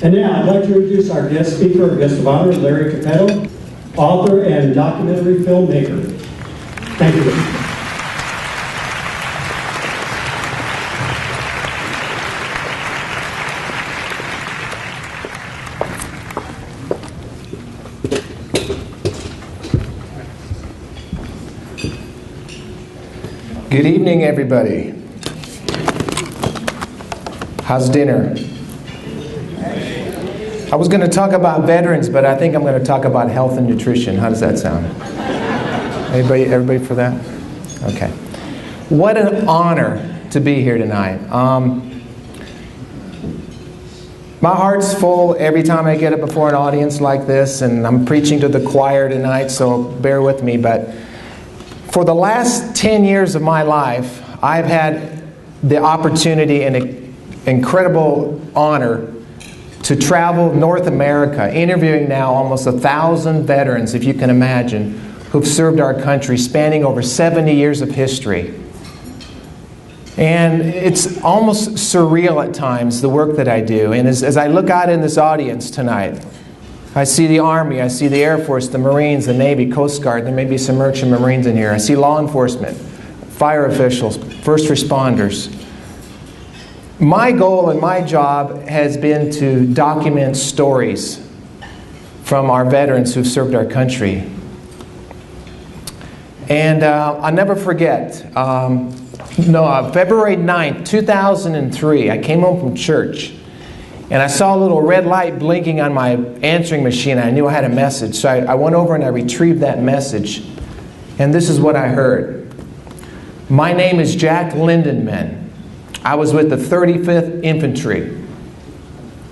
And now I'd like to introduce our guest speaker, guest of honor, Larry Capetto, author and documentary filmmaker. Thank you. Good evening, everybody. How's dinner? I was going to talk about veterans, but I think I'm going to talk about health and nutrition. How does that sound? Everybody for that? Okay. What an honor to be here tonight. My heart's full every time I get up before an audience like this, and I'm preaching to the choir tonight, so bear with me. But for the last 10 years of my life, I've had the opportunity and an incredible honor to travel North America, interviewing now almost 1,000 veterans, if you can imagine, who've served our country, spanning over 70 years of history. And it's almost surreal at times, the work that I do. And as I look out in this audience tonight, I see the Army, I see the Air Force, the Marines, the Navy, Coast Guard, there may be some Merchant Marines in here. I see law enforcement, fire officials, first responders. My goal and my job has been to document stories from our veterans who've served our country. And I'll never forget, February 9th, 2003, I came home from church and I saw a little red light blinking on my answering machine. I knew I had a message, so I went over and I retrieved that message. And this is what I heard. My name is Jack Lindenman. I was with the 35th Infantry.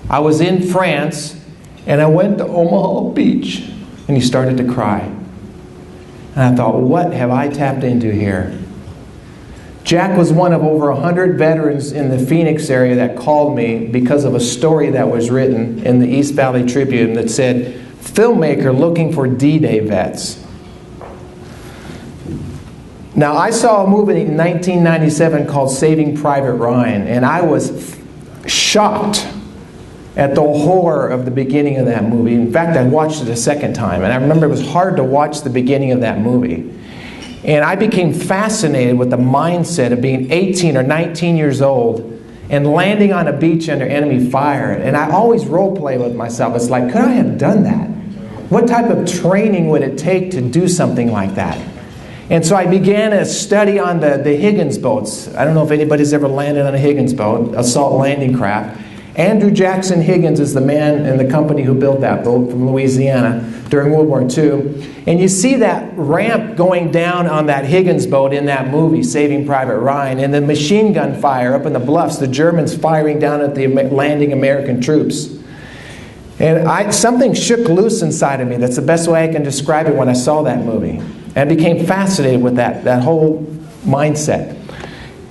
I was in France, and I went to Omaha Beach. And he started to cry. And I thought, what have I tapped into here? Jack was one of over 100 veterans in the Phoenix area that called me because of a story that was written in the East Valley Tribune that said, filmmaker looking for D-Day vets. Now, I saw a movie in 1997 called Saving Private Ryan, and I was shocked at the horror of the beginning of that movie. In fact, I watched it a second time, and I remember it was hard to watch the beginning of that movie. And I became fascinated with the mindset of being 18 or 19 years old and landing on a beach under enemy fire. And I always role play with myself. It's like, could I have done that? What type of training would it take to do something like that? And so I began a study on the Higgins boats. I don't know if anybody's ever landed on a Higgins boat, assault landing craft. Andrew Jackson Higgins is the man and the company who built that boat from Louisiana during World War II. And you see that ramp going down on that Higgins boat in that movie, Saving Private Ryan, and the machine gun fire up in the bluffs, the Germans firing down at the landing American troops. And something shook loose inside of me. That's the best way I can describe it when I saw that movie. And I became fascinated with that whole mindset.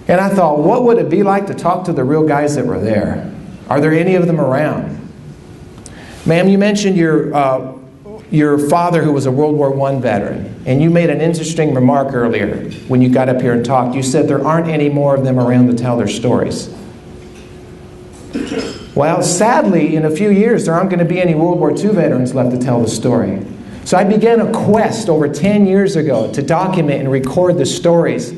And I thought, what would it be like to talk to the real guys that were there? Are there any of them around? Ma'am, you mentioned your father who was a World War I veteran. And you made an interesting remark earlier when you got up here and talked. You said there aren't any more of them around to tell their stories. Well, sadly, in a few years, there aren't going to be any World War II veterans left to tell the story. So I began a quest over 10 years ago to document and record the stories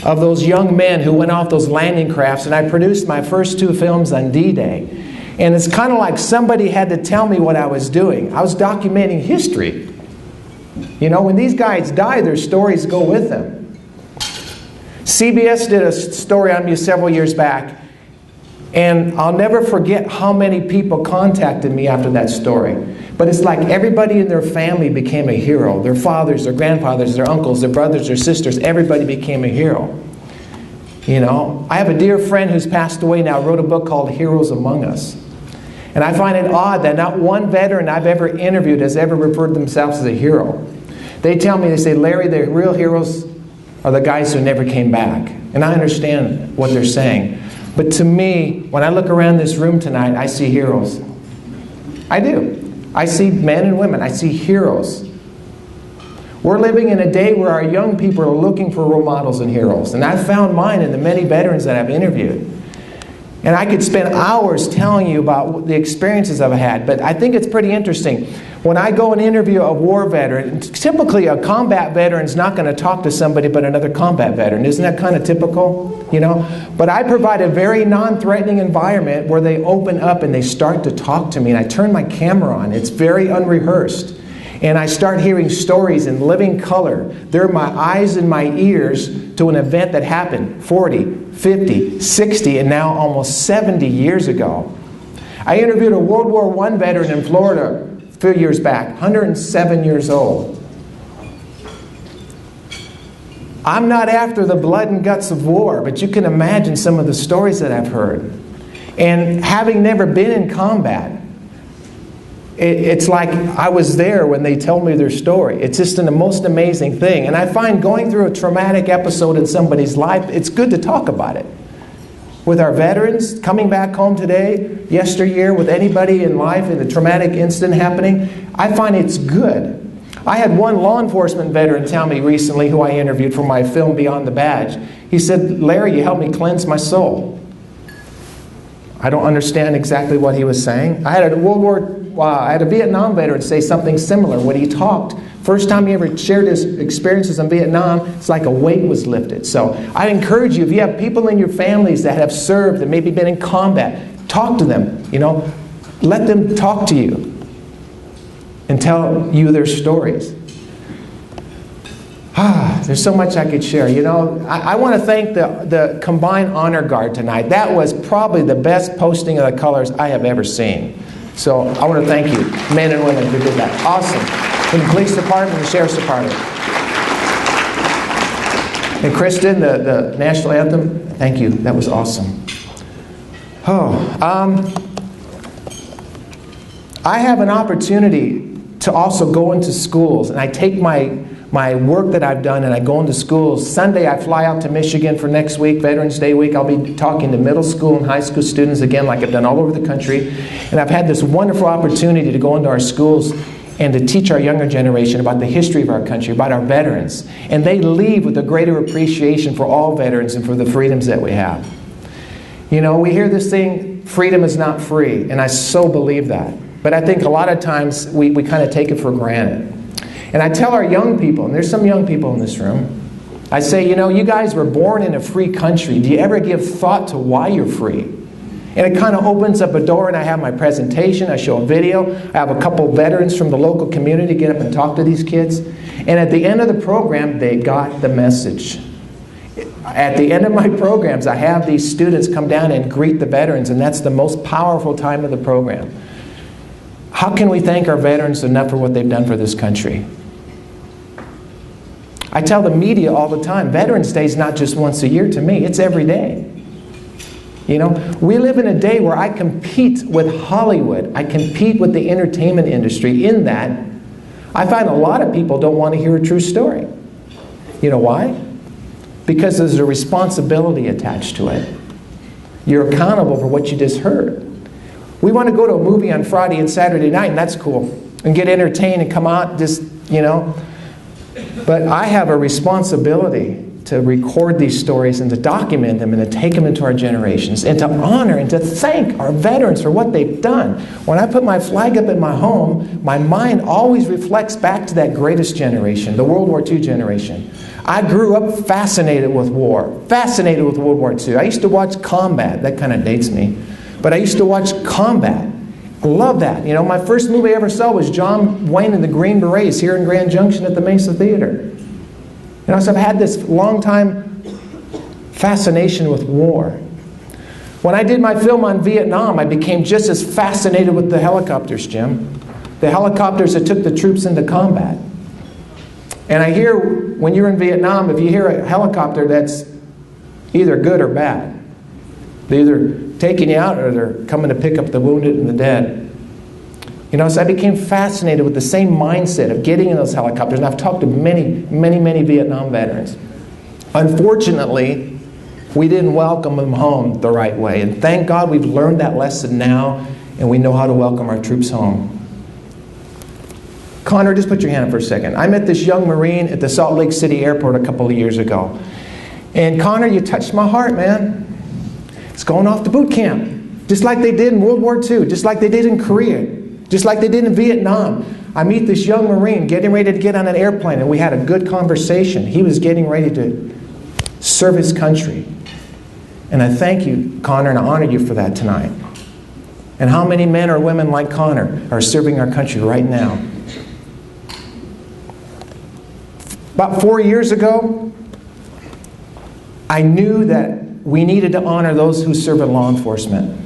of those young men who went off those landing crafts, and I produced my first 2 films on D-Day. And it's kind of like somebody had to tell me what I was doing. I was documenting history. You know, when these guys die, their stories go with them. CBS did a story on me several years back, and I'll never forget how many people contacted me after that story. But it's like everybody in their family became a hero. Their fathers, their grandfathers, their uncles, their brothers, their sisters, everybody became a hero. You know, I have a dear friend who's passed away now, wrote a book called Heroes Among Us. And I find it odd that not one veteran I've ever interviewed has ever referred to themselves as a hero. They tell me, they say, Larry, the real heroes are the guys who never came back. And I understand what they're saying. But to me, when I look around this room tonight, I see heroes. I do. I see men and women. I see heroes. We're living in a day where our young people are looking for role models and heroes. And I've found mine in the many veterans that I've interviewed. And I could spend hours telling you about the experiences I've had, but I think it's pretty interesting. When I go and interview a war veteran, typically a combat veteran is not going to talk to somebody but another combat veteran. Isn't that kind of typical? You know? But I provide a very non-threatening environment where they open up and they start to talk to me, and I turn my camera on. It's very unrehearsed. And I start hearing stories in living color. They're my eyes and my ears to an event that happened 40, 50, 60, and now almost 70 years ago. I interviewed a World War I veteran in Florida a few years back, 107 years old. I'm not after the blood and guts of war, but you can imagine some of the stories that I've heard. And having never been in combat, it's like I was there when they tell me their story. It's just the most amazing thing. And I find going through a traumatic episode in somebody's life, it's good to talk about it. With our veterans coming back home today, yesteryear, with anybody in life and a traumatic incident happening, I find it's good. I had one law enforcement veteran tell me recently, who I interviewed for my film Beyond the Badge. He said, "Larry, you helped me cleanse my soul." I don't understand exactly what he was saying. I had a Vietnam veteran say something similar. When he talked, first time he ever shared his experiences in Vietnam, it's like a weight was lifted. So I encourage you, if you have people in your families that have served and maybe been in combat, talk to them. You know, let them talk to you and tell you their stories. There's so much I could share. You know, I want to thank the Combined Honor Guard tonight. That was probably the best posting of the colors I have ever seen. So I want to thank you, men and women who did that. Awesome. From the police department and the sheriff's department. And Kristen, the national anthem, thank you. That was awesome. I have an opportunity to also go into schools, and I take my work that I've done and I go into schools. Sunday I fly out to Michigan for next week, Veterans Day week. I'll be talking to middle school and high school students again, like I've done all over the country. And I've had this wonderful opportunity to go into our schools and to teach our younger generation about the history of our country, about our veterans. And they leave with a greater appreciation for all veterans and for the freedoms that we have. You know, we hear this thing, freedom is not free, and I so believe that. But I think a lot of times we kind of take it for granted. And I tell our young people, and there's some young people in this room, I say, you know, you guys were born in a free country. Do you ever give thought to why you're free? And it kind of opens up a door, and I have my presentation, I show a video, I have a couple veterans from the local community get up and talk to these kids. And at the end of the program, they got the message. At the end of my programs, I have these students come down and greet the veterans, and that's the most powerful time of the program. How can we thank our veterans enough for what they've done for this country? I tell the media all the time, Veterans Day is not just once a year to me, it's every day. You know, we live in a day where I compete with Hollywood. I compete with the entertainment industry in that I find a lot of people don't want to hear a true story. You know why? Because there's a responsibility attached to it. You're accountable for what you just heard. We want to go to a movie on Friday and Saturday night, and that's cool, and get entertained and come out just, you know. But I have a responsibility to record these stories and to document them and to take them into our generations and to honor and to thank our veterans for what they've done. When I put my flag up at my home, my mind always reflects back to that greatest generation, the World War II generation. I grew up fascinated with war, fascinated with World War II. I used to watch combat. That kind of dates me. But I used to watch combat. I love that. You know, my first movie I ever saw was John Wayne and the Green Berets here in Grand Junction at the Mesa Theater. You know, so I've had this long time fascination with war. When I did my film on Vietnam, I became just as fascinated with the helicopters, Jim. The helicopters that took the troops into combat. And I hear, when you're in Vietnam, if you hear a helicopter that's either good or bad, they're either taking you out or they're coming to pick up the wounded and the dead. You know, so I became fascinated with the same mindset of getting in those helicopters. And I've talked to many, many, many Vietnam veterans. Unfortunately, we didn't welcome them home the right way. And thank God we've learned that lesson now, and we know how to welcome our troops home. Connor, just put your hand up for a second. I met this young Marine at the Salt Lake City airport a couple of years ago. And Connor, you touched my heart, man. It's going off to boot camp, just like they did in World War II, just like they did in Korea, just like they did in Vietnam. I meet this young Marine getting ready to get on an airplane, and we had a good conversation. He was getting ready to serve his country. And I thank you, Connor, and I honor you for that tonight. And how many men or women like Connor are serving our country right now? About 4 years ago, I knew that we needed to honor those who serve in law enforcement.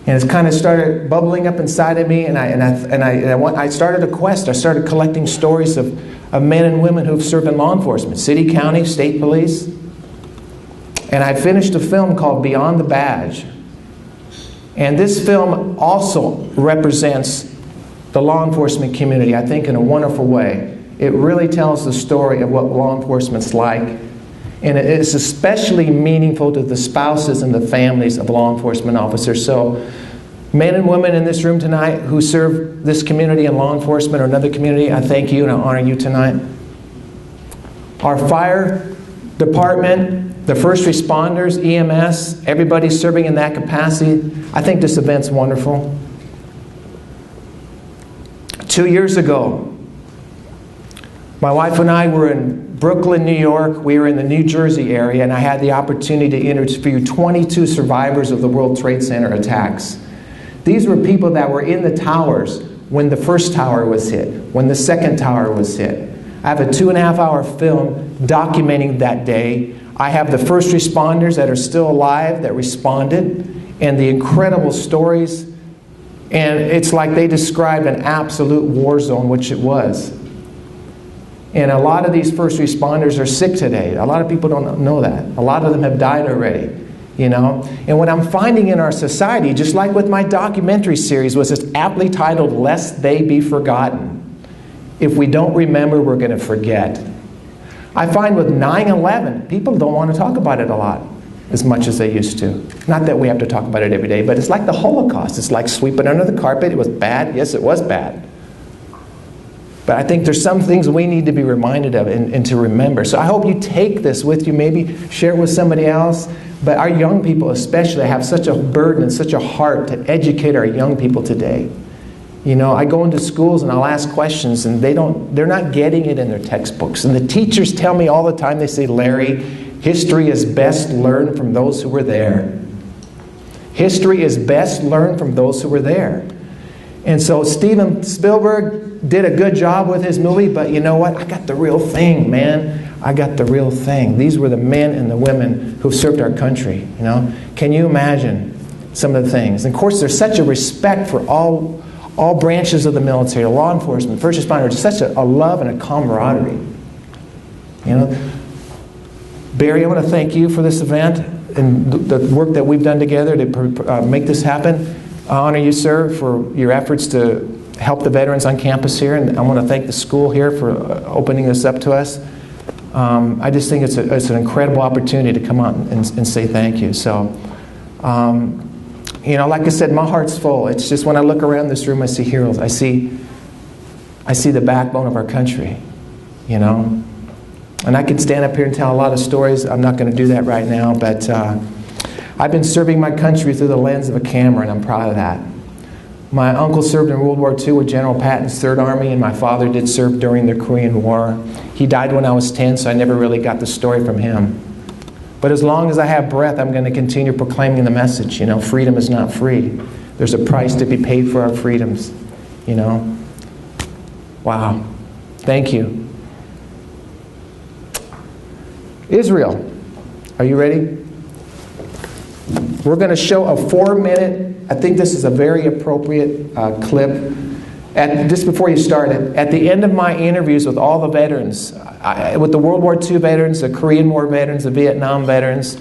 And it's kind of started bubbling up inside of me, and I started a quest. I started collecting stories of men and women who have served in law enforcement, city, county, state police. And I finished a film called Beyond the Badge. And this film also represents the law enforcement community, I think, in a wonderful way. It really tells the story of what law enforcement's like. And it's especially meaningful to the spouses and the families of law enforcement officers. So, men and women in this room tonight who serve this community in law enforcement or another community, I thank you and I honor you tonight. Our fire department, the first responders, EMS, everybody serving in that capacity, I think this event's wonderful. 2 years ago, my wife and I were in Brooklyn, New York. We were in the New Jersey area, and I had the opportunity to interview 22 survivors of the World Trade Center attacks. These were people that were in the towers when the first tower was hit, when the second tower was hit. I have a 2.5-hour film documenting that day. I have the first responders that are still alive that responded, and the incredible stories. And it's like they described an absolute war zone, which it was. And a lot of these first responders are sick today. A lot of people don't know that. A lot of them have died already, you know. And what I'm finding in our society, just like with my documentary series, was it's aptly titled, Lest They Be Forgotten. If we don't remember, we're going to forget. I find with 9/11, people don't want to talk about it a lot, as much as they used to. Not that we have to talk about it every day, but it's like the Holocaust. It's like sweep it under the carpet. It was bad. Yes, it was bad. But I think there's some things we need to be reminded of and to remember. So I hope you take this with you, maybe share it with somebody else. But our young people especially have such a burden and such a heart to educate our young people today. You know, I go into schools and I'll ask questions and they're not getting it in their textbooks. And the teachers tell me all the time, they say, Larry, history is best learned from those who were there. History is best learned from those who were there. And so Steven Spielberg did a good job with his movie, but you know what? I got the real thing, man. I got the real thing. These were the men and the women who served our country, you know. Can you imagine some of the things? And of course, there's such a respect for all branches of the military, law enforcement, first responders, such a love and a camaraderie. You know, Barry, I want to thank you for this event and the work that we've done together to make this happen. I honor you, sir, for your efforts to help the veterans on campus here, and I want to thank the school here for opening this up to us. I just think it's an incredible opportunity to come out and say thank you. So, you know, like I said, my heart's full. It's just when I look around this room, I see heroes. I see the backbone of our country, you know. And I could stand up here and tell a lot of stories. I'm not going to do that right now, but I've been serving my country through the lens of a camera, and I'm proud of that. My uncle served in World War II with General Patton's 3rd Army, and my father did serve during the Korean War. He died when I was 10, so I never really got the story from him. But as long as I have breath, I'm going to continue proclaiming the message. You know, freedom is not free. There's a price to be paid for our freedoms. You know? Wow. Thank you. Israel. Are you ready? We're going to show a 4-minute, I think this is a very appropriate clip. Just before you start it, at the end of my interviews with all the veterans, with the World War II veterans, the Korean War veterans, the Vietnam veterans,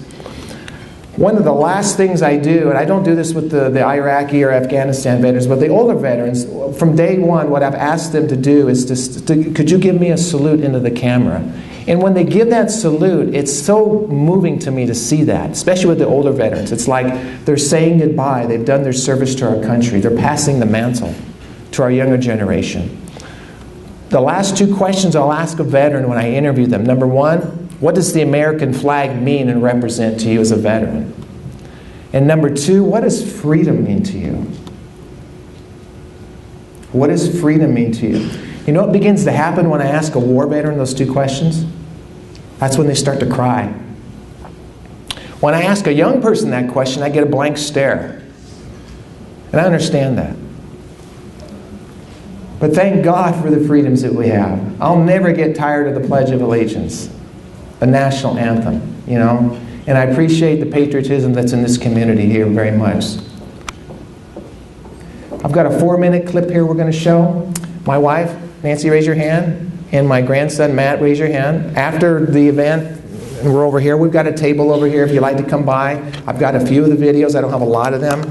one of the last things I do, and I don't do this with the Iraqi or Afghanistan veterans, but the older veterans, from day one, what I've asked them to do is could you give me a salute into the camera? And when they give that salute, it's so moving to me to see that, especially with the older veterans. It's like they're saying goodbye. They've done their service to our country. They're passing the mantle to our younger generation. The last 2 questions I'll ask a veteran when I interview them. Number 1, what does the American flag mean and represent to you as a veteran? And number two, what does freedom mean to you? What does freedom mean to you? You know what begins to happen when I ask a war veteran those two questions? That's when they start to cry. When I ask a young person that question, I get a blank stare. And I understand that. But thank God for the freedoms that we have. I'll never get tired of the Pledge of Allegiance, the national anthem, you know. And I appreciate the patriotism that's in this community here very much. I've got a 4-minute clip here we're going to show. My wife, Nancy, raise your hand. And my grandson, Matt, raise your hand. After the event, and we're over here, we've got a table over here if you'd like to come by. I've got a few of the videos. I don't have a lot of them.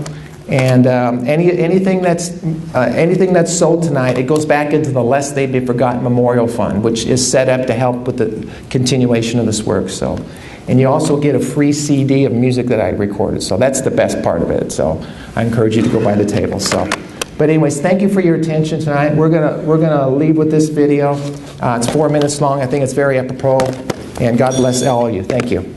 And anything that's sold tonight, it goes back into the Lest They Be Forgotten Memorial Fund, which is set up to help with the continuation of this work. So, and you also get a free CD of music that I recorded. So that's the best part of it. So I encourage you to go by the table. So, but anyways, thank you for your attention tonight. We're gonna leave with this video. It's 4 minutes long. I think it's very apropos. And God bless all of you. Thank you.